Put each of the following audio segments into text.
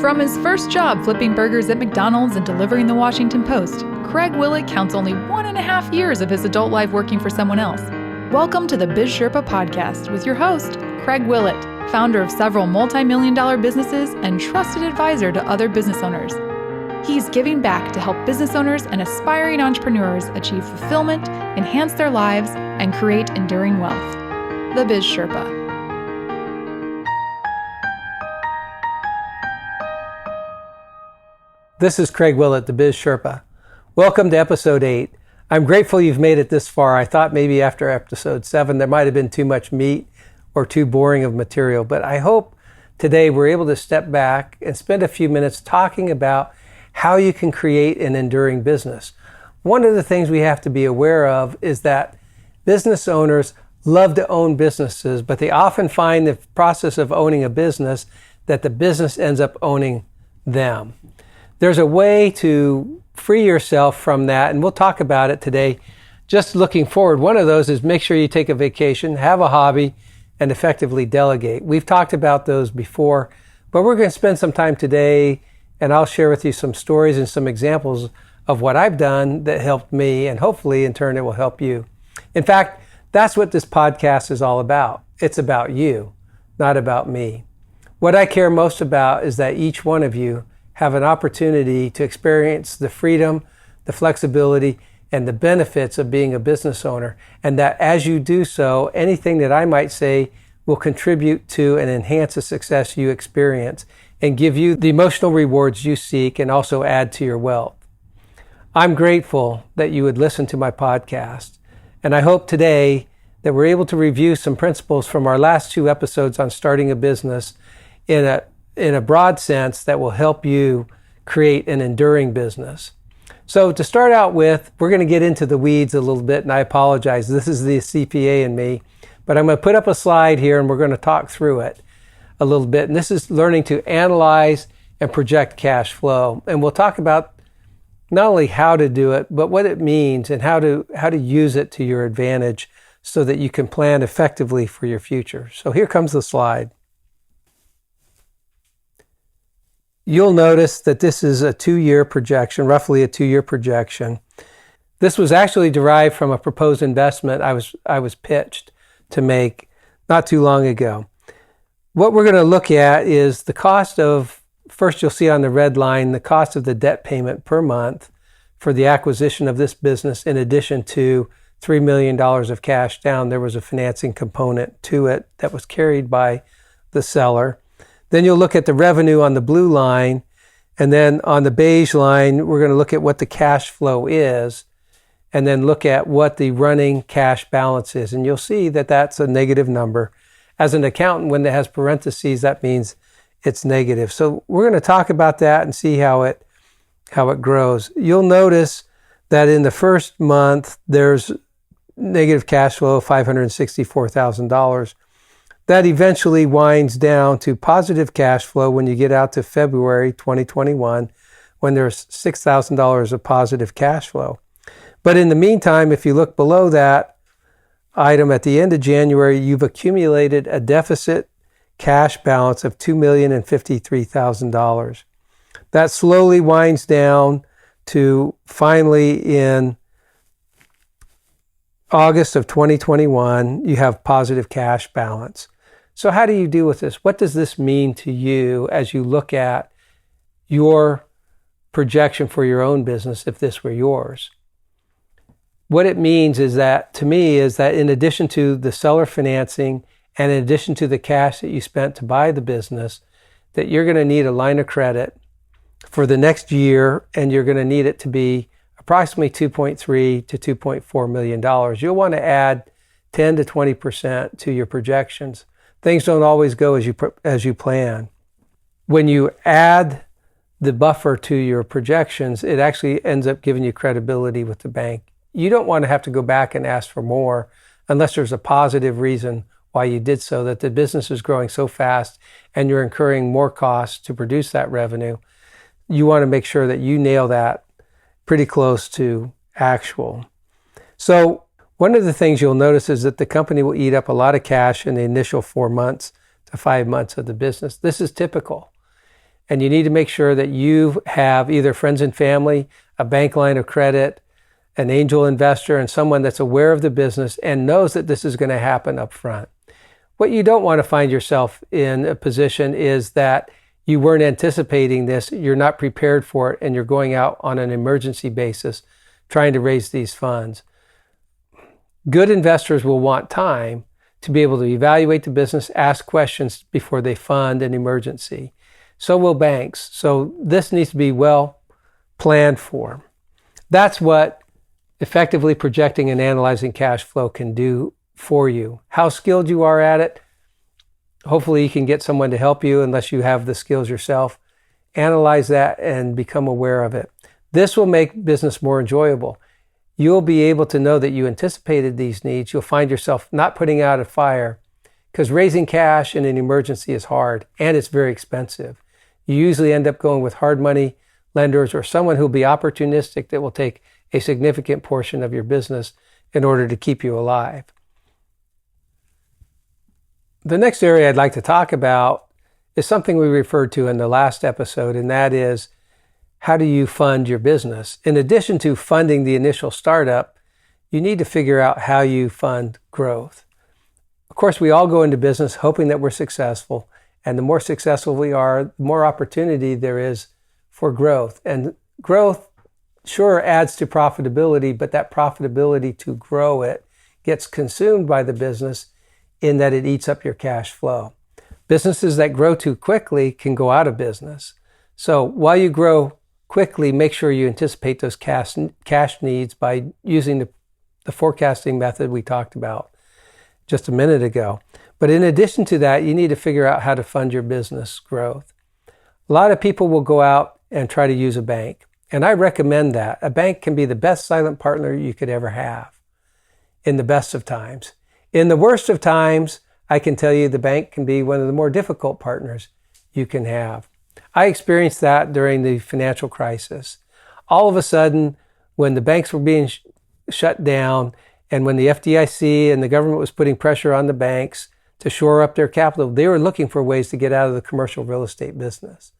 From his first job flipping burgers at McDonald's and delivering the Washington Post, Craig Willett counts only 1.5 years of his adult life working for someone else. Welcome to the Biz Sherpa podcast with your host, Craig Willett, founder of several multi-million-dollar businesses and trusted advisor to other business owners. He's giving back to help business owners and aspiring entrepreneurs achieve fulfillment, enhance their lives, and create enduring wealth. The Biz Sherpa. This is Craig Willett, the Biz Sherpa. Welcome to episode 8. I'm grateful you've made it this far. I thought maybe after episode 7 there might have been too much meat or too boring of material, but I hope today we're able to step back and spend a few minutes talking about how you can create an enduring business. One of the things we have to be aware of is that business owners love to own businesses, but they often find the process of owning a business that the business ends up owning them. There's a way to free yourself from that, and we'll talk about it today. Just looking forward, one of those is make sure you take a vacation, have a hobby, and effectively delegate. We've talked about those before, but we're going to spend some time today, and I'll share with you some stories and some examples of what I've done that helped me, and hopefully in turn it will help you. In fact, that's what this podcast is all about. It's about you, not about me. What I care most about is that each one of you have an opportunity to experience the freedom, the flexibility, and the benefits of being a business owner. And that as you do so, anything that I might say will contribute to and enhance the success you experience and give you the emotional rewards you seek and also add to your wealth. I'm grateful that you would listen to my podcast. And I hope today that we're able to review some principles from our last 2 episodes on starting a business in a broad sense that will help you create an enduring business. So to start out with, we're going to get into the weeds a little bit, and I apologize. This is the CPA in me, but I'm going to put up a slide here and we're going to talk through it a little bit. And this is learning to analyze and project cash flow. And we'll talk about not only how to do it, but what it means and how to use it to your advantage so that you can plan effectively for your future. So here comes the slide. You'll notice that this is a 2-year projection, roughly a 2-year projection. This was actually derived from a proposed investment I was pitched to make not too long ago. What we're going to look at is the cost of, first you'll see on the red line, the cost of the debt payment per month for the acquisition of this business in addition to $3 million of cash down. There was a financing component to it that was carried by the seller. Then you'll look at the revenue on the blue line, and then on the beige line, we're going to look at what the cash flow is, and then look at what the running cash balance is. And you'll see that that's a negative number. As an accountant, when it has parentheses, that means it's negative. So we're going to talk about that and see how it grows. You'll notice that in the first month, there's negative cash flow of $564,000. That eventually winds down to positive cash flow when you get out to February 2021, when there's $6,000 of positive cash flow. But in the meantime, if you look below that item at the end of January, you've accumulated a deficit cash balance of $2,053,000. That slowly winds down to finally in August of 2021, you have positive cash balance. So how do you deal with this? What does this mean to you as you look at your projection for your own business if this were yours? What it means is that, to me, is that in addition to the seller financing and in addition to the cash that you spent to buy the business, that you're going to need a line of credit for the next year, and you're going to need it to be approximately $2.3 to $2.4 million. You'll want to add 10 to 20% to your projections. Things don't always go as you plan. When you add the buffer to your projections, it actually ends up giving you credibility with the bank. You don't want to have to go back and ask for more unless there's a positive reason why you did so, that the business is growing so fast and you're incurring more costs to produce that revenue. You want to make sure that you nail that pretty close to actual. So one of the things you'll notice is that the company will eat up a lot of cash in the initial 4 months to 5 months of the business. This is typical. And you need to make sure that you have either friends and family, a bank line of credit, an angel investor, and someone that's aware of the business and knows that this is going to happen up front. What you don't want to find yourself in a position is that you weren't anticipating this, you're not prepared for it, and you're going out on an emergency basis trying to raise these funds. Good investors will want time to be able to evaluate the business, ask questions before they fund an emergency. So will banks. So this needs to be well planned for. That's what effectively projecting and analyzing cash flow can do for you. How skilled you are at it, hopefully you can get someone to help you unless you have the skills yourself. Analyze that and become aware of it. This will make business more enjoyable. You'll be able to know that you anticipated these needs. You'll find yourself not putting out a fire because raising cash in an emergency is hard and it's very expensive. You usually end up going with hard money lenders or someone who'll be opportunistic that will take a significant portion of your business in order to keep you alive. The next area I'd like to talk about is something we referred to in the last episode, and that is how do you fund your business? In addition to funding the initial startup, you need to figure out how you fund growth. Of course, we all go into business hoping that we're successful, and the more successful we are, the more opportunity there is for growth. And growth sure adds to profitability, but that profitability to grow it gets consumed by the business in that it eats up your cash flow. Businesses that grow too quickly can go out of business. So while you grow quickly, make sure you anticipate those cash needs by using the forecasting method we talked about just a minute ago. But in addition to that, you need to figure out how to fund your business growth. A lot of people will go out and try to use a bank. And I recommend that. A bank can be the best silent partner you could ever have in the best of times. In the worst of times, I can tell you the bank can be one of the more difficult partners you can have. I experienced that during the financial crisis. All of a sudden, when the banks were being shut down and when the FDIC and the government was putting pressure on the banks to shore up their capital, they were looking for ways to get out of the commercial real estate business.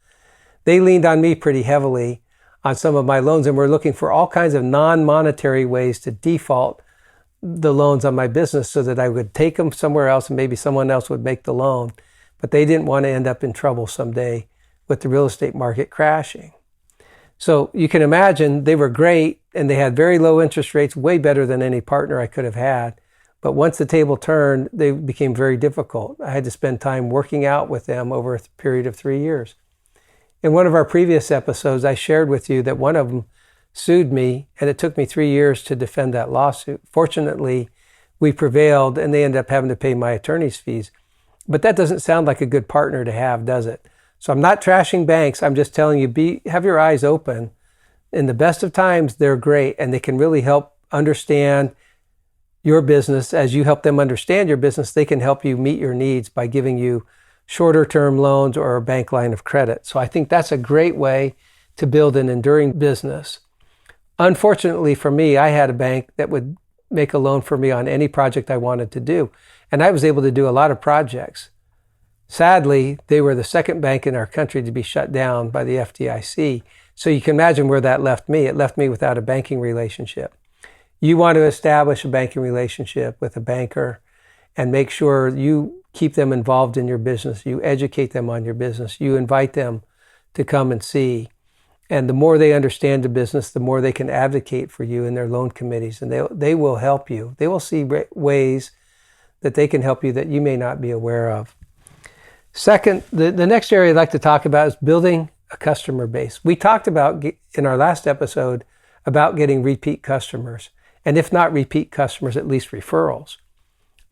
They leaned on me pretty heavily on some of my loans and were looking for all kinds of non-monetary ways to default the loans on my business so that I would take them somewhere else and maybe someone else would make the loan. But they didn't want to end up in trouble someday with the real estate market crashing. So you can imagine they were great and they had very low interest rates, way better than any partner I could have had. But once the table turned, they became very difficult. I had to spend time working out with them over a period of 3 years. In one of our previous episodes, I shared with you that one of them sued me, and it took me 3 years to defend that lawsuit. Fortunately, we prevailed, and they ended up having to pay my attorney's fees. But that doesn't sound like a good partner to have, does it? So I'm not trashing banks. I'm just telling you, have your eyes open. In the best of times, they're great, and they can really help understand your business. As you help them understand your business, they can help you meet your needs by giving you shorter term loans or a bank line of credit. So I think that's a great way to build an enduring business. Unfortunately for me, I had a bank that would make a loan for me on any project I wanted to do. And I was able to do a lot of projects. Sadly, they were the second bank in our country to be shut down by the FDIC. So you can imagine where that left me. It left me without a banking relationship. You want to establish a banking relationship with a banker and make sure you keep them involved in your business. You educate them on your business. You invite them to come and see. And the more they understand the business, the more they can advocate for you in their loan committees. And they will help you. They will see ways that they can help you that you may not be aware of. Second, the next area I'd like to talk about is building a customer base. We talked about in our last episode about getting repeat customers. And if not repeat customers, at least referrals.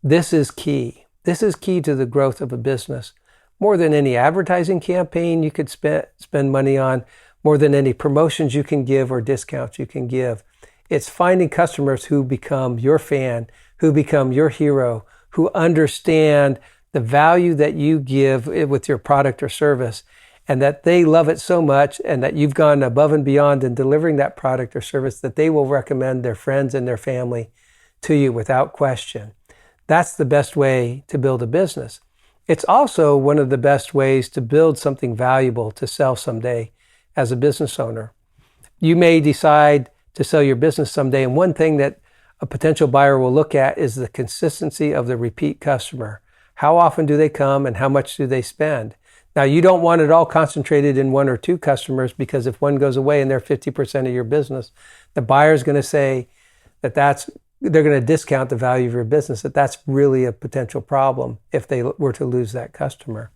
This is key. This is key to the growth of a business. More than any advertising campaign you could spend money on, more than any promotions you can give or discounts you can give. It's finding customers who become your fan, who become your hero, who understand the value that you give with your product or service, and that they love it so much and that you've gone above and beyond in delivering that product or service that they will recommend their friends and their family to you without question. That's the best way to build a business. It's also one of the best ways to build something valuable to sell someday as a business owner. You may decide to sell your business someday, and one thing that a potential buyer will look at is the consistency of the repeat customer. How often do they come and how much do they spend? Now, you don't want it all concentrated in one or two customers, because if one goes away and they're 50% of your business, the buyer's going to say they're going to discount the value of your business, that's really a potential problem if they were to lose that customer.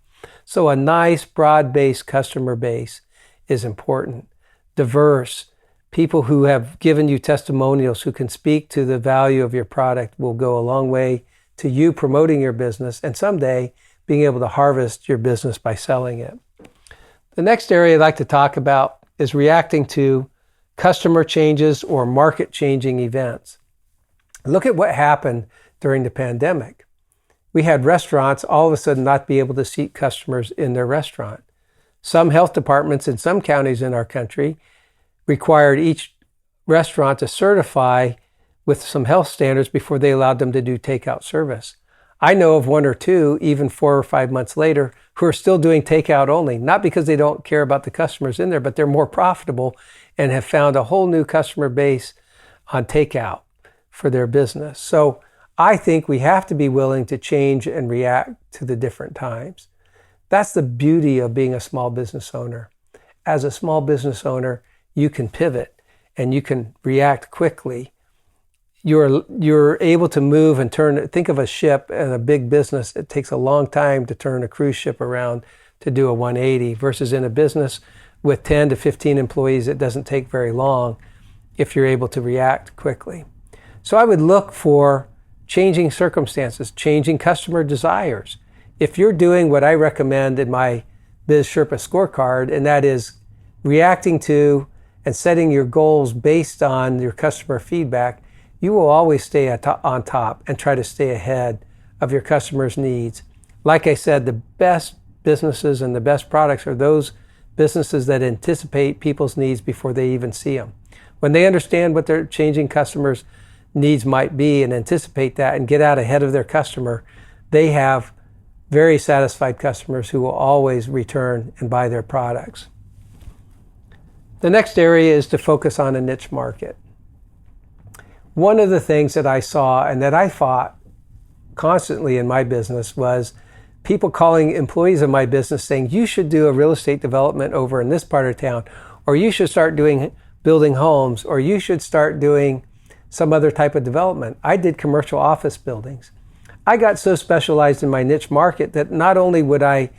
So a nice broad-based customer base is important. Diverse people who have given you testimonials, who can speak to the value of your product, will go a long way to you promoting your business and someday being able to harvest your business by selling it. The next area I'd like to talk about is reacting to customer changes or market changing events. Look at what happened during the pandemic. We had restaurants all of a sudden not be able to seat customers in their restaurant. Some health departments in some counties in our country required each restaurant to certify with some health standards before they allowed them to do takeout service. I know of one or two, even 4 or 5 months later, who are still doing takeout only, not because they don't care about the customers in there, but they're more profitable and have found a whole new customer base on takeout for their business. So I think we have to be willing to change and react to the different times. That's the beauty of being a small business owner. As a small business owner, you can pivot and you can react quickly. You're able to move and turn. Think of a ship and a big business. It takes a long time to turn a cruise ship around to do a 180, versus in a business with 10 to 15 employees, it doesn't take very long if you're able to react quickly. So I would look for changing circumstances, changing customer desires. If you're doing what I recommend in my Biz Sherpa scorecard, and that is reacting to and setting your goals based on your customer feedback, you will always stay on top and try to stay ahead of your customers' needs. Like I said, the best businesses and the best products are those businesses that anticipate people's needs before they even see them. When they understand what their changing customers' needs might be and anticipate that and get out ahead of their customer, they have very satisfied customers who will always return and buy their products. The next area is to focus on a niche market. One of the things that I saw and that I fought constantly in my business was people calling employees of my business saying, you should do a real estate development over in this part of town, or you should start building homes, or you should start doing some other type of development. I did commercial office buildings. I got so specialized in my niche market that not only would I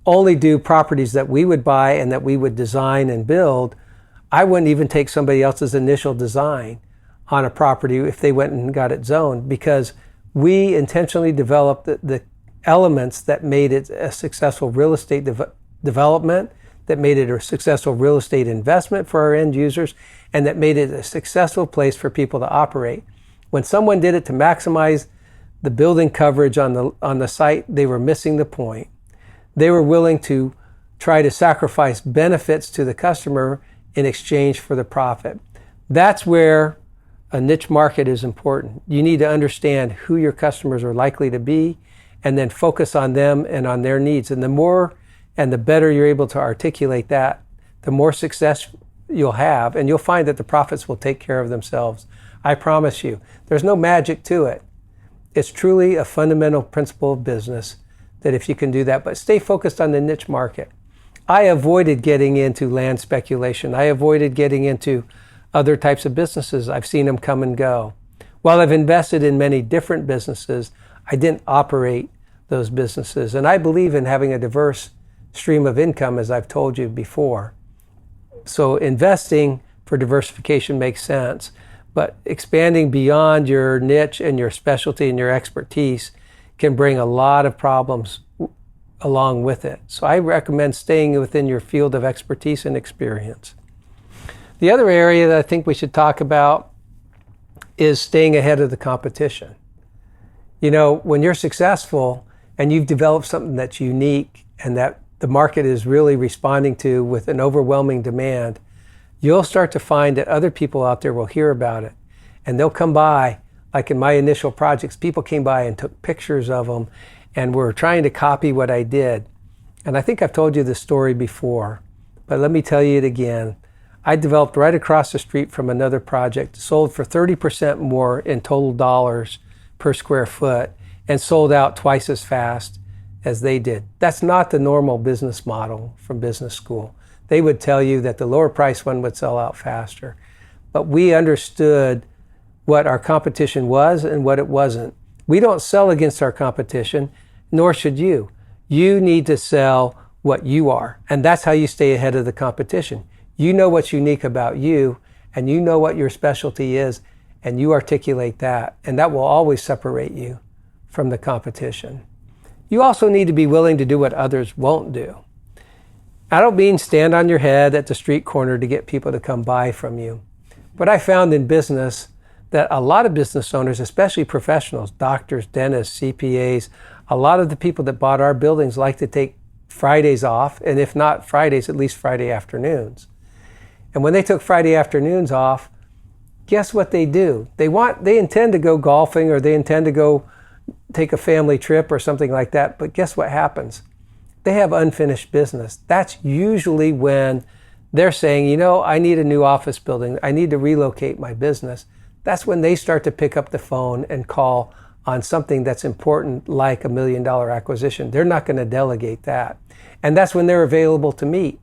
only do properties that we would buy and that we would design and build, I wouldn't even take somebody else's initial design on a property if they went and got it zoned, because we intentionally developed the elements that made it a successful real estate development, that made it a successful real estate investment for our end users, and that made it a successful place for people to operate. When someone did it to maximize the building coverage on the site, they were missing the point. They were willing to try to sacrifice benefits to the customer in exchange for the profit. That's where a niche market is important. You need to understand who your customers are likely to be and then focus on them and on their needs. And the more and the better you're able to articulate that, the more success you'll have, and you'll find that the profits will take care of themselves. I promise you. There's no magic to it. It's truly a fundamental principle of business that if you can do that, but stay focused on the niche market. I avoided getting into land speculation. I avoided getting into other types of businesses. I've seen them come and go. While I've invested in many different businesses, I didn't operate those businesses. And I believe in having a diverse stream of income, as I've told you before. So investing for diversification makes sense, but expanding beyond your niche and your specialty and your expertise can bring a lot of problems along with it. So I recommend staying within your field of expertise and experience. The other area that I think we should talk about is staying ahead of the competition. You know, when you're successful and you've developed something that's unique and that the market is really responding to with an overwhelming demand, you'll start to find that other people out there will hear about it. And they'll come by, like in my initial projects, people came by and took pictures of them and were trying to copy what I did. And I think I've told you this story before, but let me tell you it again. I developed right across the street from another project, sold for 30% more in total dollars per square foot, and sold out twice as fast as they did. That's not the normal business model from business school. They would tell you that the lower price one would sell out faster. But we understood what our competition was and what it wasn't. We don't sell against our competition, nor should you. You need to sell what you are, and that's how you stay ahead of the competition. You know what's unique about you, and you know what your specialty is, and you articulate that, and that will always separate you from the competition. You also need to be willing to do what others won't do. I don't mean stand on your head at the street corner to get people to come buy from you. But I found in business that a lot of business owners, especially professionals, doctors, dentists, CPAs, a lot of the people that bought our buildings like to take Fridays off, and if not Fridays, at least Friday afternoons. And when they took Friday afternoons off, guess what they do? They intend to go golfing, or they intend to go take a family trip or something like that. But guess what happens? They have unfinished business. That's usually when they're saying, I need a new office building. I need to relocate my business. That's when they start to pick up the phone and call on something that's important, like $1 million acquisition. They're not going to delegate that. And that's when they're available to meet.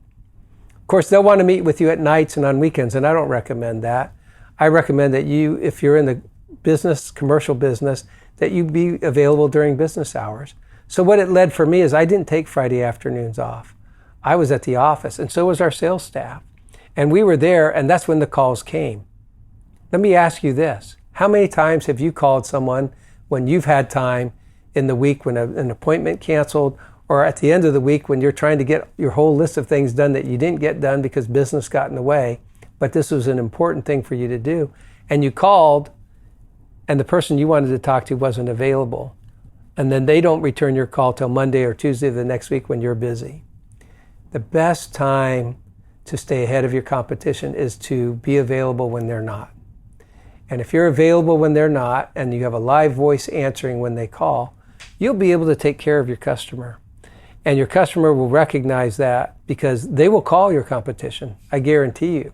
Of course, they'll want to meet with you at nights and on weekends, and I don't recommend that. I recommend that you, if you're in the business, commercial business, that you be available during business hours. So what it led for me is I didn't take Friday afternoons off. I was at the office, and so was our sales staff. And we were there, and that's when the calls came. Let me ask you this. How many times have you called someone when you've had time in the week, when an appointment canceled, or at the end of the week when you're trying to get your whole list of things done that you didn't get done because business got in the way, but this was an important thing for you to do, and you called, and the person you wanted to talk to wasn't available, and then they don't return your call till Monday or Tuesday of the next week when you're busy? The best time to stay ahead of your competition is to be available when they're not. And if you're available when they're not, and you have a live voice answering when they call, you'll be able to take care of your customer. And your customer will recognize that, because they will call your competition, I guarantee you.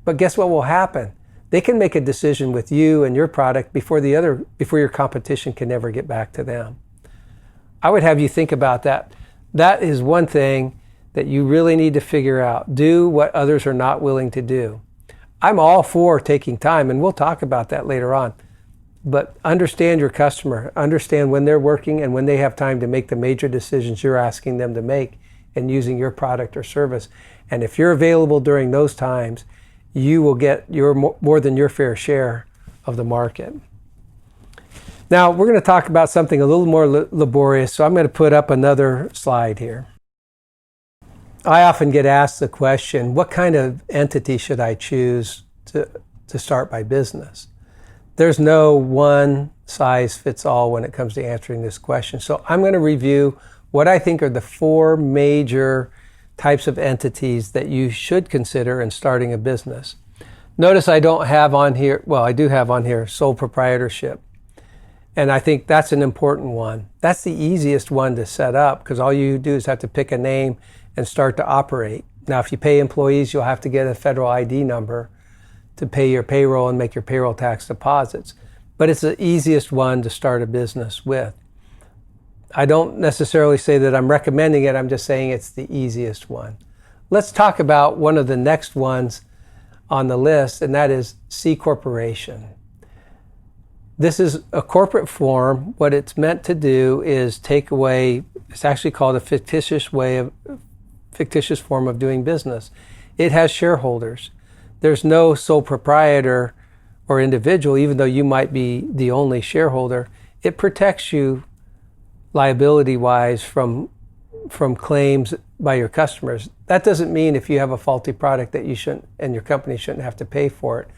But guess what will happen? They can make a decision with you and your product before your competition can ever get back to them. I would have you think about that. That is one thing that you really need to figure out. Do what others are not willing to do. I'm all for taking time, and we'll talk about that later on. But understand your customer. Understand when they're working and when they have time to make the major decisions you're asking them to make and using your product or service. And if you're available during those times, you will get more than your fair share of the market. Now, we're going to talk about something a little more laborious, so I'm going to put up another slide here. I often get asked the question, what kind of entity should I choose to start my business? There's no one size fits all when it comes to answering this question. So I'm going to review what I think are the 4 major types of entities that you should consider in starting a business. Notice I don't have on here, well, I do have on here sole proprietorship. And I think that's an important one. That's the easiest one to set up, because all you do is have to pick a name and start to operate. Now, if you pay employees, you'll have to get a federal ID number to pay your payroll and make your payroll tax deposits. But it's the easiest one to start a business with. I don't necessarily say that I'm recommending it, I'm just saying it's the easiest one. Let's talk about one of the next ones on the list, and that is C Corporation. This is a corporate form. What it's meant to do is take away, it's actually called a fictitious form of doing business. It has shareholders. There's no sole proprietor or individual, even though you might be the only shareholder. It protects you liability-wise from claims by your customers. That doesn't mean if you have a faulty product that you shouldn't, and your company shouldn't have to pay for it.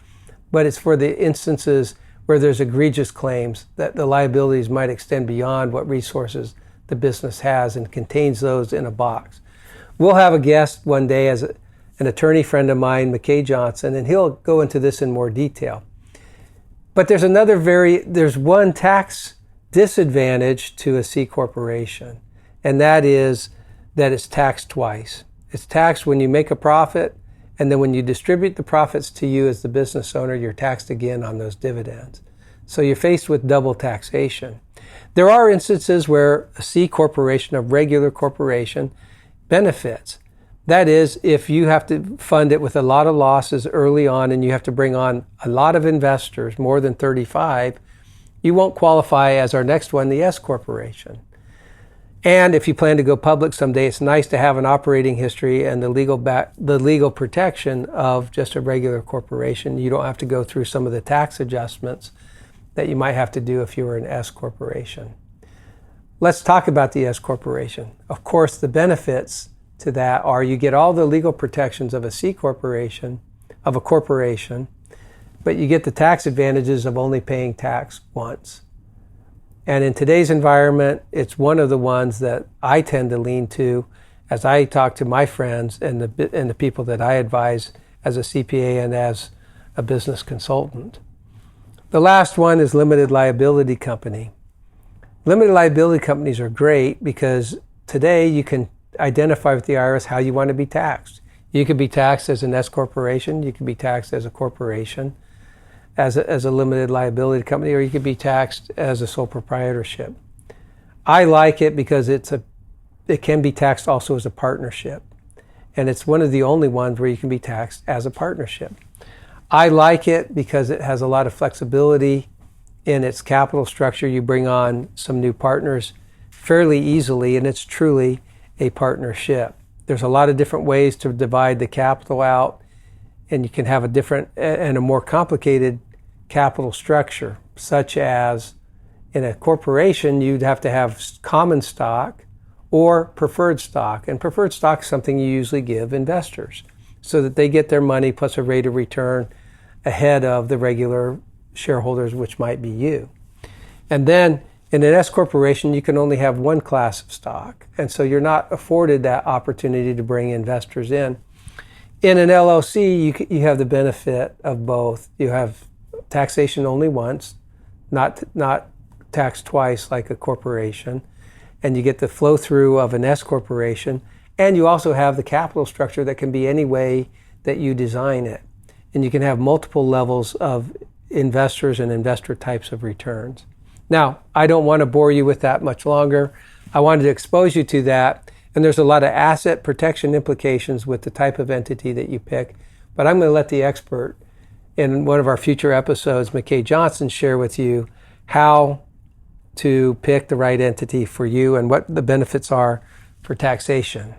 But it's for the instances where there's egregious claims that the liabilities might extend beyond what resources the business has, and contains those in a box. We'll have a guest one day as an attorney friend of mine, McKay Johnson, and he'll go into this in more detail. But there's one tax disadvantage to a C corporation, and that is that it's taxed twice. It's taxed when you make a profit, and then when you distribute the profits to you as the business owner, you're taxed again on those dividends. So you're faced with double taxation. There are instances where a C corporation, a regular corporation, benefits. That is, if you have to fund it with a lot of losses early on and you have to bring on a lot of investors, more than 35, you won't qualify as our next one, the S corporation. And if you plan to go public someday, it's nice to have an operating history and the legal protection of just a regular corporation. You don't have to go through some of the tax adjustments that you might have to do if you were an S corporation. Let's talk about the S corporation. Of course, the benefits to that are you get all the legal protections of a C corporation, of a corporation, but you get the tax advantages of only paying tax once. And in today's environment, it's one of the ones that I tend to lean to as I talk to my friends and the people that I advise as a CPA and as a business consultant. The last one is limited liability company. Limited liability companies are great because today you can identify with the IRS how you want to be taxed. You could be taxed as an S corporation, you could be taxed as a corporation, as a limited liability company, or you could be taxed as a sole proprietorship. I like it because it can be taxed also as a partnership. And it's one of the only ones where you can be taxed as a partnership. I like it because it has a lot of flexibility in its capital structure. You bring on some new partners fairly easily, and it's truly a partnership. There's a lot of different ways to divide the capital out, and you can have a different and a more complicated capital structure, such as in a corporation, you'd have to have common stock or preferred stock. And preferred stock is something you usually give investors so that they get their money plus a rate of return ahead of the regular shareholders, which might be you. And then in an S corporation, you can only have one class of stock. And so you're not afforded that opportunity to bring investors in. In an LLC, you have the benefit of both. You have taxation only once, not taxed twice like a corporation. And you get the flow through of an S corporation. And you also have the capital structure that can be any way that you design it. And you can have multiple levels of investors and investor types of returns. Now, I don't want to bore you with that much longer. I wanted to expose you to that. And there's a lot of asset protection implications with the type of entity that you pick. But I'm going to let the expert in one of our future episodes, McKay Johnson, share with you how to pick the right entity for you and what the benefits are for taxation.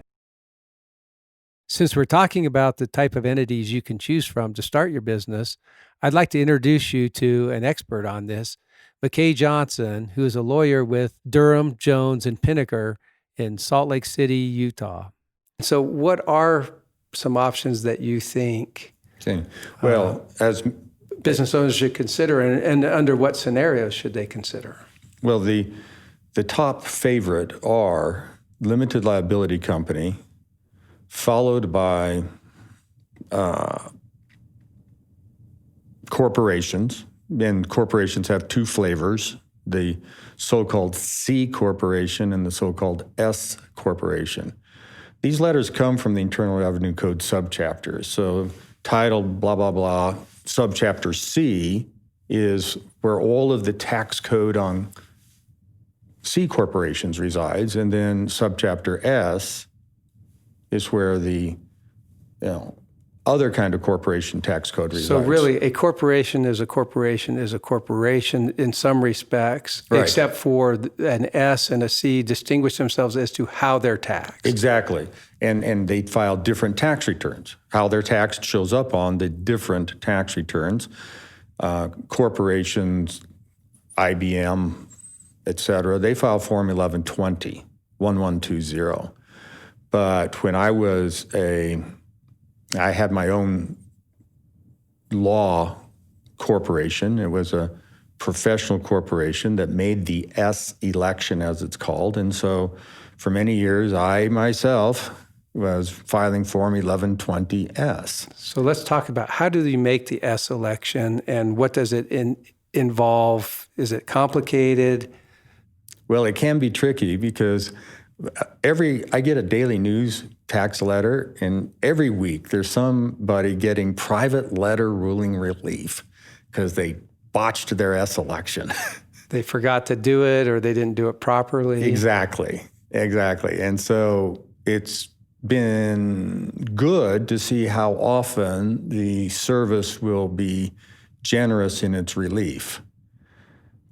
Since we're talking about the type of entities you can choose from to start your business, I'd like to introduce you to an expert on this, McKay Johnson, who is a lawyer with Durham, Jones, and Pinnaker in Salt Lake City, Utah. So what are some options that you think as business owners should consider, and under what scenarios should they consider? Well, the top favorite are limited liability company, followed by corporations. And corporations have two flavors, the so-called C corporation and the so-called S corporation. These letters come from the Internal Revenue Code subchapters. So titled blah, blah, blah, subchapter C is where all of the tax code on C corporations resides. And then subchapter S is where the other kind of corporation tax code resides. So really, a corporation is a corporation in some respects, right, except for an S and a C distinguish themselves as to how they're taxed. Exactly. And they file different tax returns. How they're taxed shows up on the different tax returns. Corporations, IBM, et cetera, they file Form 1120, 1120. But when I had my own law corporation. It was a professional corporation that made the S election, as it's called. And so for many years, I myself was filing Form 1120S. So let's talk about how do you make the S election and what does it involve? Is it complicated? Well, it can be tricky because I get a daily news tax letter, and every week there's somebody getting private letter ruling relief because they botched their S election. They forgot to do it, or they didn't do it properly. Exactly. And so it's been good to see how often the service will be generous in its relief.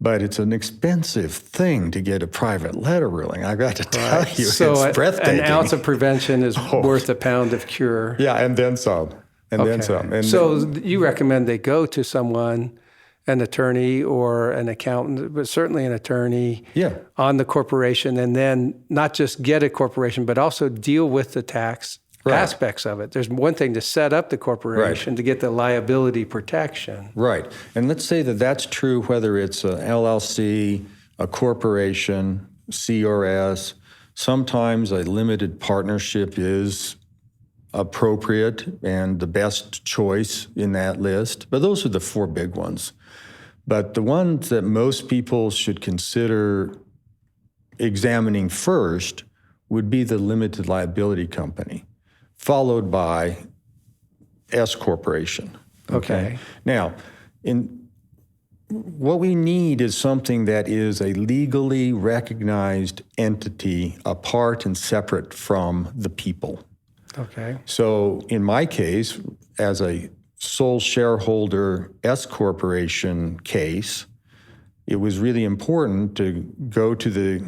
But it's an expensive thing to get a private letter ruling. I got to tell you, so it's breathtaking. An ounce of prevention is worth a pound of cure. Yeah, and then some. Then some. And so you recommend they go to someone, an attorney or an accountant, but certainly an attorney on the corporation, and then not just get a corporation, but also deal with the tax aspects of it. There's one thing to set up the corporation to get the liability protection. Right. And let's say that that's true whether it's an LLC, a corporation, CRS. Sometimes a limited partnership is appropriate and the best choice in that list. But those are the 4 big ones. But the ones that most people should consider examining first would be the limited liability company, followed by S-Corporation. Okay. Now, what we need is something that is a legally recognized entity apart and separate from the people. Okay. So in my case, as a sole shareholder S-Corporation case, it was really important to go to the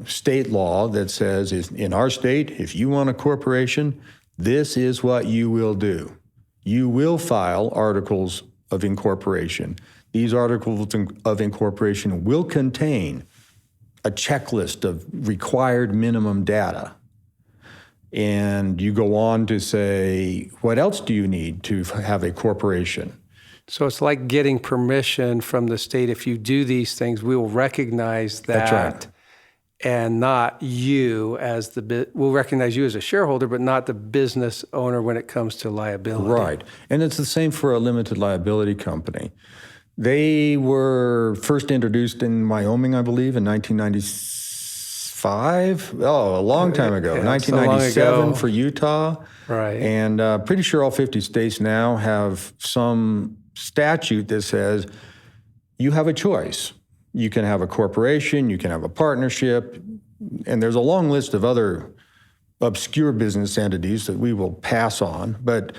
state law that says, in our state, if you want a corporation, this is what you will do. You will file articles of incorporation. These articles of incorporation will contain a checklist of required minimum data. And you go on to say, what else do you need to have a corporation? So it's like getting permission from the state. If you do these things, we will recognize that. That's right. And not you as we'll recognize you as a shareholder, but not the business owner when it comes to liability. Right. And it's the same for a limited liability company. They were first introduced in Wyoming, I believe, in 1995. Oh, a long time ago. Yeah, 1997 for Utah. Right. And pretty sure all 50 states now have some statute that says you have a choice. You can have a corporation, you can have a partnership, and there's a long list of other obscure business entities that we will pass on. But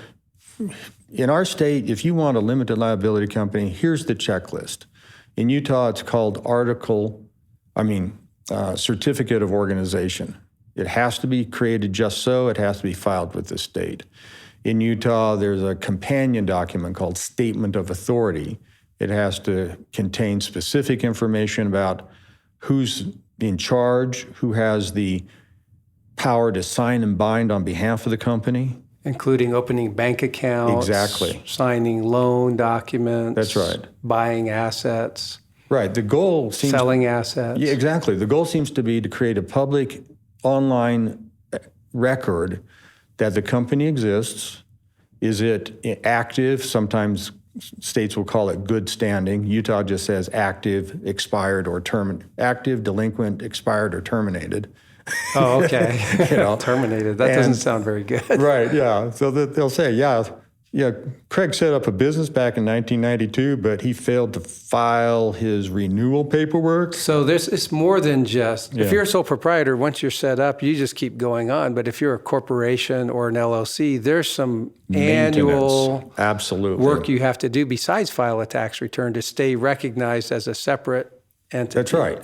in our state, if you want a limited liability company, here's the checklist. In Utah, it's called Certificate of Organization. It has to be created just so, it has to be filed with the state. In Utah, there's a companion document called Statement of Authority. It has to contain specific information about who's in charge, who has the power to sign and bind on behalf of the company. Including opening bank accounts. Exactly. Signing loan documents. That's right. Buying assets. Right. The goal seems... Selling assets. Yeah, exactly. The goal seems to be to create a public online record that the company exists. Is it active? Sometimes states will call it good standing. Utah just says active, expired, or active, delinquent, expired, or terminated. Oh, okay. Terminated. That doesn't sound very good. Right, yeah. So they'll say, Craig set up a business back in 1992, but he failed to file his renewal paperwork. So it's more than just, if you're a sole proprietor, once you're set up, you just keep going on. But if you're a corporation or an LLC, there's some annual work you have to do besides file a tax return to stay recognized as a separate entity. That's right.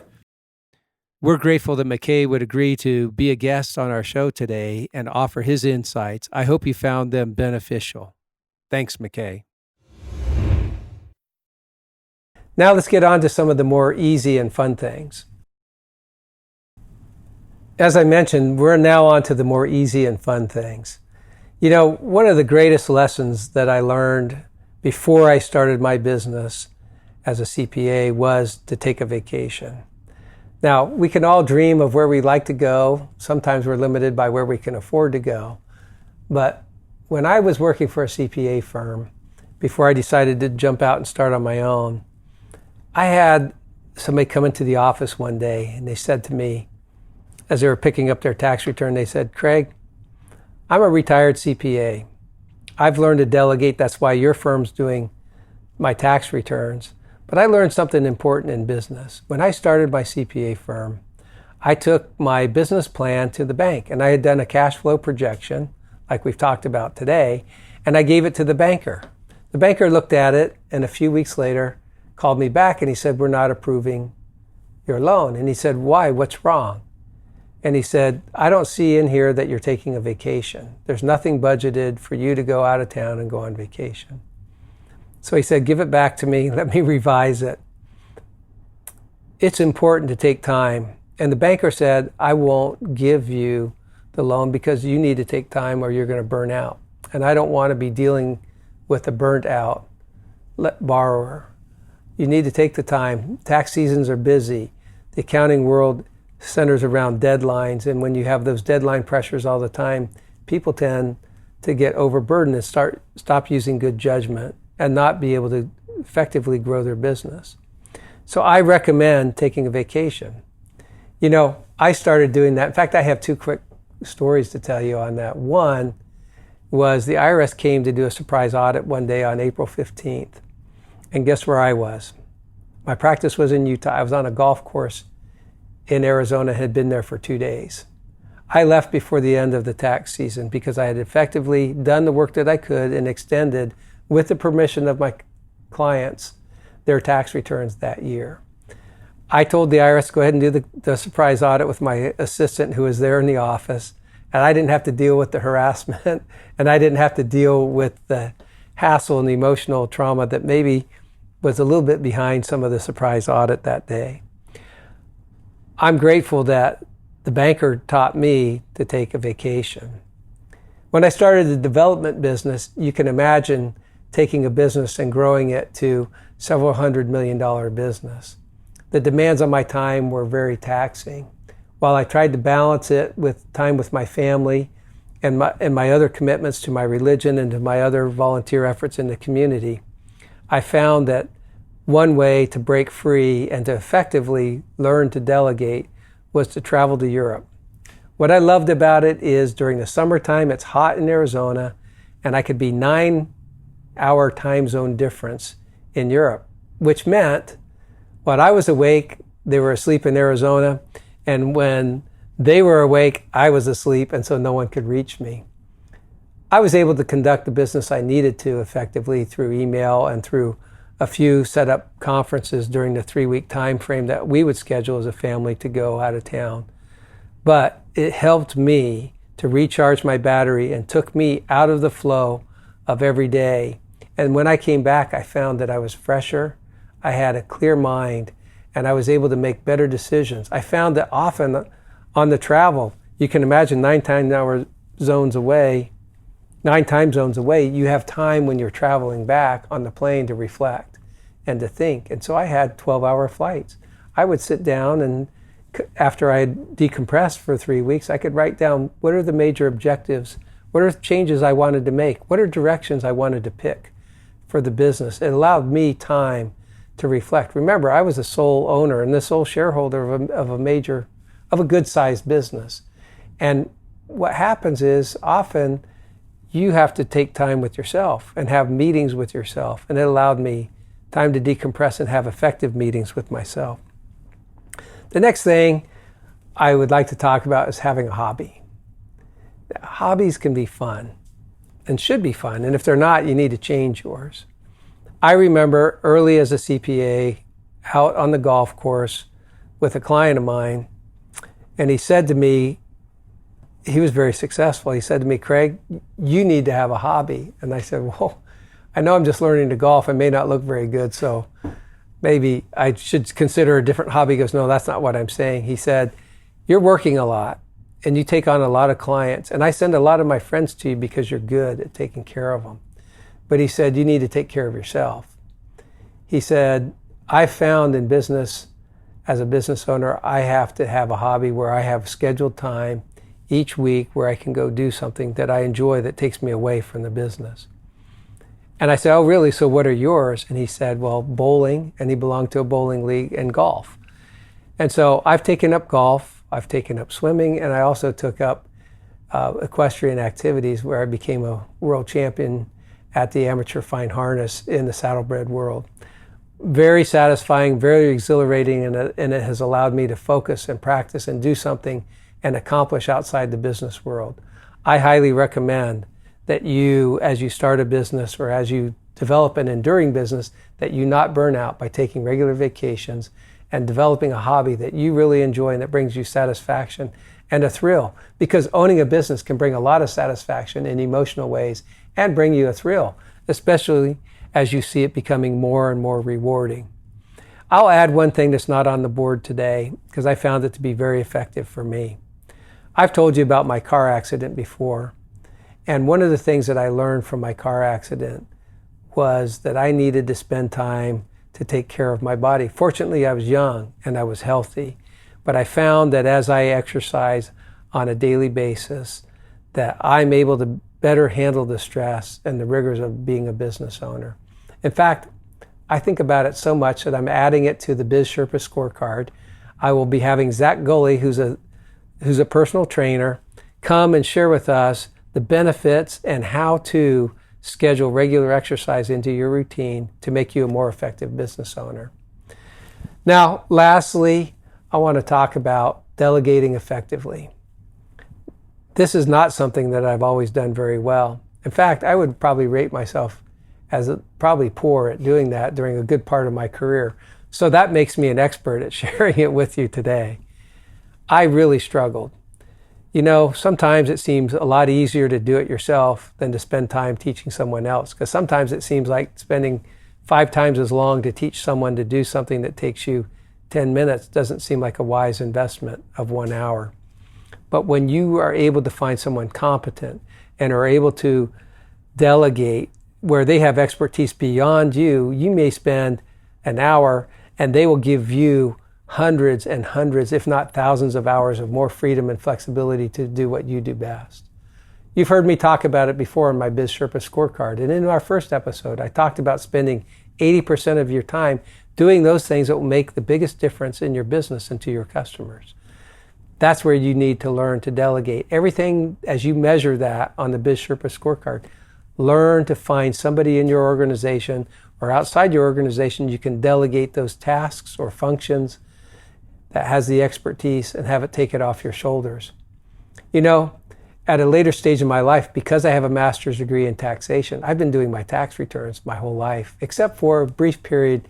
We're grateful that McKay would agree to be a guest on our show today and offer his insights. I hope you found them beneficial. Thanks, McKay. Now let's get on to some of the more easy and fun things. As I mentioned, we're now on to the more easy and fun things. You know, one of the greatest lessons that I learned before I started my business as a CPA was to take a vacation. Now, we can all dream of where we'd like to go. Sometimes we're limited by where we can afford to go. But when I was working for a CPA firm, before I decided to jump out and start on my own, I had somebody come into the office one day and they said to me, as they were picking up their tax return, they said, Craig, I'm a retired CPA. I've learned to delegate. That's why your firm's doing my tax returns. But I learned something important in business. When I started my CPA firm, I took my business plan to the bank, and I had done a cash flow projection, like we've talked about today, and I gave it to the banker. The banker looked at it, and a few weeks later called me back, and he said, we're not approving your loan. And he said, why? What's wrong? And he said, I don't see in here that you're taking a vacation. There's nothing budgeted for you to go out of town and go on vacation. So he said, give it back to me. Let me revise it. It's important to take time. And the banker said, I won't give you the loan because you need to take time or you're going to burn out. And I don't want to be dealing with a burnt out borrower. You need to take the time. Tax seasons are busy. The accounting world centers around deadlines, and when you have those deadline pressures all the time, people tend to get overburdened and stop using good judgment and not be able to effectively grow their business. So I recommend taking a vacation. You know, I started doing that. In fact, I have two quick stories to tell you on that. One was the IRS came to do a surprise audit one day on April 15th. And guess where I was? My practice was in Utah. I was on a golf course in Arizona, had been there for 2 days. I left before the end of the tax season because I had effectively done the work that I could and extended, with the permission of my clients, their tax returns that year. I told the IRS, go ahead and do the surprise audit with my assistant who was there in the office, and I didn't have to deal with the harassment, and I didn't have to deal with the hassle and the emotional trauma that maybe was a little bit behind some of the surprise audit that day. I'm grateful that the banker taught me to take a vacation. When I started the development business, you can imagine taking a business and growing it to several $100 million business. The demands on my time were very taxing. While I tried to balance it with time with my family and my other commitments to my religion and to my other volunteer efforts in the community, I found that one way to break free and to effectively learn to delegate was to travel to Europe. What I loved about it is during the summertime, it's hot in Arizona, and I could be 9-hour time zone difference in Europe, which meant when I was awake, they were asleep in Arizona, and when they were awake, I was asleep, and so no one could reach me. I was able to conduct the business I needed to effectively through email and through a few set up conferences during the 3-week time frame that we would schedule as a family to go out of town. But it helped me to recharge my battery and took me out of the flow of every day. And when I came back, I found that I was fresher, I had a clear mind, and I was able to make better decisions. I found that often on the travel, you can imagine 9 time zones away, you have time when you're traveling back on the plane to reflect and to think. And so I had 12-hour flights. I would sit down, and after I had decompressed for 3 weeks, I could write down what are the major objectives, what are changes I wanted to make, what are directions I wanted to pick for the business. It allowed me time to reflect. Remember, I was a sole owner and the sole shareholder of a good-sized business. And what happens is often you have to take time with yourself and have meetings with yourself. And it allowed me time to decompress and have effective meetings with myself. The next thing I would like to talk about is having a hobby. Hobbies can be fun and should be fun. And if they're not, you need to change yours. I remember early as a CPA out on the golf course with a client of mine, and he said to me, he was very successful. He said to me, Craig, you need to have a hobby. And I said, well, I know I'm just learning to golf. I may not look very good, so maybe I should consider a different hobby. He goes, no, that's not what I'm saying. He said, you're working a lot and you take on a lot of clients. And I send a lot of my friends to you because you're good at taking care of them. But he said, you need to take care of yourself. He said, I found in business, as a business owner, I have to have a hobby where I have scheduled time each week where I can go do something that I enjoy that takes me away from the business. And I said, oh, really? So what are yours? And he said, well, bowling, and he belonged to a bowling league, and golf. And so I've taken up golf, I've taken up swimming, and I also took up equestrian activities where I became a world champion at the amateur fine harness in the saddlebred world. Very satisfying, very exhilarating, and it has allowed me to focus and practice and do something and accomplish outside the business world. I highly recommend that you, as you start a business or as you develop an enduring business, that you not burn out by taking regular vacations and developing a hobby that you really enjoy and that brings you satisfaction and a thrill. Because owning a business can bring a lot of satisfaction in emotional ways and bring you a thrill, especially as you see it becoming more and more rewarding. I'll add one thing that's not on the board today because I found it to be very effective for me. I've told you about my car accident before, and one of the things that I learned from my car accident was that I needed to spend time to take care of my body. Fortunately, I was young and I was healthy, but I found that as I exercise on a daily basis, that I'm able to better handle the stress and the rigors of being a business owner. In fact, I think about it so much that I'm adding it to the Biz Sherpa scorecard. I will be having Zach Gulley, who's a personal trainer, come and share with us the benefits and how to schedule regular exercise into your routine to make you a more effective business owner. Now, lastly, I want to talk about delegating effectively. This is not something that I've always done very well. In fact, I would probably rate myself as probably poor at doing that during a good part of my career. So that makes me an expert at sharing it with you today. I really struggled. You know, sometimes it seems a lot easier to do it yourself than to spend time teaching someone else, because sometimes it seems like spending 5 times as long to teach someone to do something that takes you 10 minutes doesn't seem like a wise investment of 1 hour. But when you are able to find someone competent and are able to delegate where they have expertise beyond you, you may spend an hour and they will give you hundreds and hundreds, if not thousands of hours of more freedom and flexibility to do what you do best. You've heard me talk about it before in my Biz Sherpa scorecard. And in our first episode, I talked about spending 80% of your time doing those things that will make the biggest difference in your business and to your customers. That's where you need to learn to delegate. Everything, as you measure that on the Biz Sherpa scorecard, learn to find somebody in your organization or outside your organization you can delegate those tasks or functions that has the expertise and have it take it off your shoulders. You know, at a later stage in my life, because I have a master's degree in taxation, I've been doing my tax returns my whole life, except for a brief period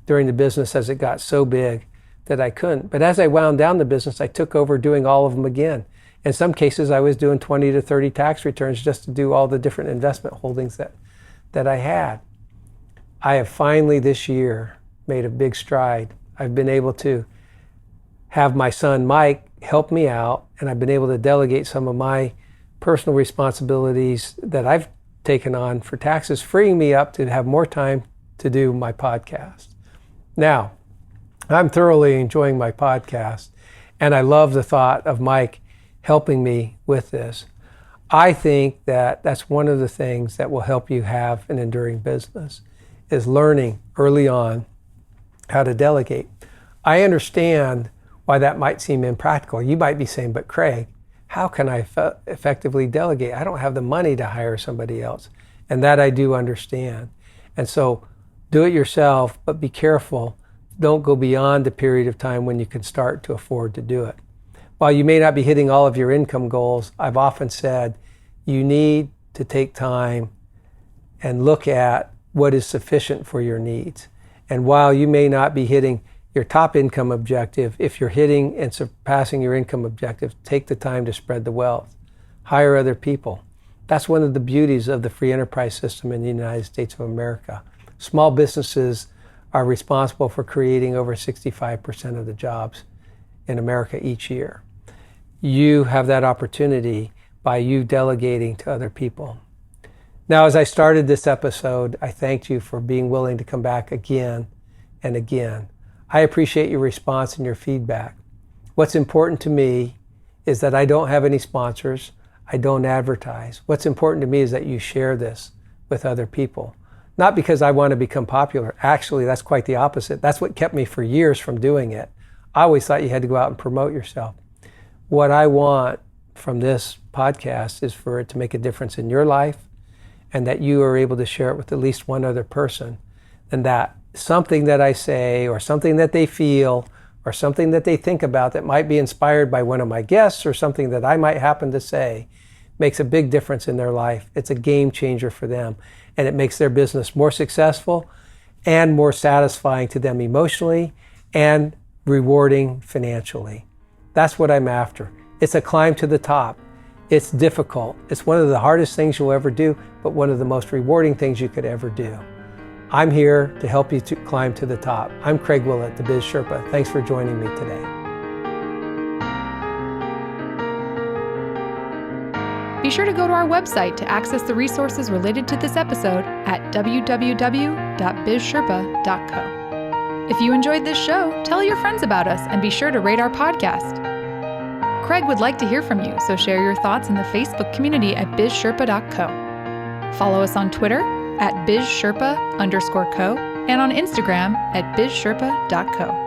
during the business as it got so big that I couldn't. But as I wound down the business, I took over doing all of them again. In some cases, I was doing 20 to 30 tax returns just to do all the different investment holdings that I had. I have finally this year made a big stride. I've been able to have my son Mike help me out, and I've been able to delegate some of my personal responsibilities that I've taken on for taxes, freeing me up to have more time to do my podcast. Now, I'm thoroughly enjoying my podcast, and I love the thought of Mike helping me with this. I think that that's one of the things that will help you have an enduring business, is learning early on how to delegate. I understand why that might seem impractical. You might be saying, but Craig, how can I effectively delegate? I don't have the money to hire somebody else. And that I do understand. And so do it yourself, but be careful. Don't go beyond the period of time when you can start to afford to do it. While you may not be hitting all of your income goals, I've often said you need to take time and look at what is sufficient for your needs. And while you may not be hitting your top income objective, if you're hitting and surpassing your income objective, take the time to spread the wealth. Hire other people. That's one of the beauties of the free enterprise system in the United States of America. Small businesses are responsible for creating over 65% of the jobs in America each year. You have that opportunity by you delegating to other people. Now, as I started this episode, I thanked you for being willing to come back again and again. I appreciate your response and your feedback. What's important to me is that I don't have any sponsors. I don't advertise. What's important to me is that you share this with other people. Not because I want to become popular. Actually, that's quite the opposite. That's what kept me for years from doing it. I always thought you had to go out and promote yourself. What I want from this podcast is for it to make a difference in your life, and that you are able to share it with at least one other person, and that something that I say or something that they feel or something that they think about that might be inspired by one of my guests or something that I might happen to say makes a big difference in their life. It's a game changer for them, and it makes their business more successful and more satisfying to them emotionally and rewarding financially. That's what I'm after. It's a climb to the top. It's difficult. It's one of the hardest things you'll ever do, but one of the most rewarding things you could ever do. I'm here to help you to climb to the top. I'm Craig Willett, the Biz Sherpa. Thanks for joining me today. Be sure to go to our website to access the resources related to this episode at www.bizsherpa.co. If you enjoyed this show, tell your friends about us and be sure to rate our podcast. Craig would like to hear from you, so share your thoughts in the Facebook community at bizsherpa.co. Follow us on Twitter at bizsherpa_co and on Instagram at bizsherpa.co.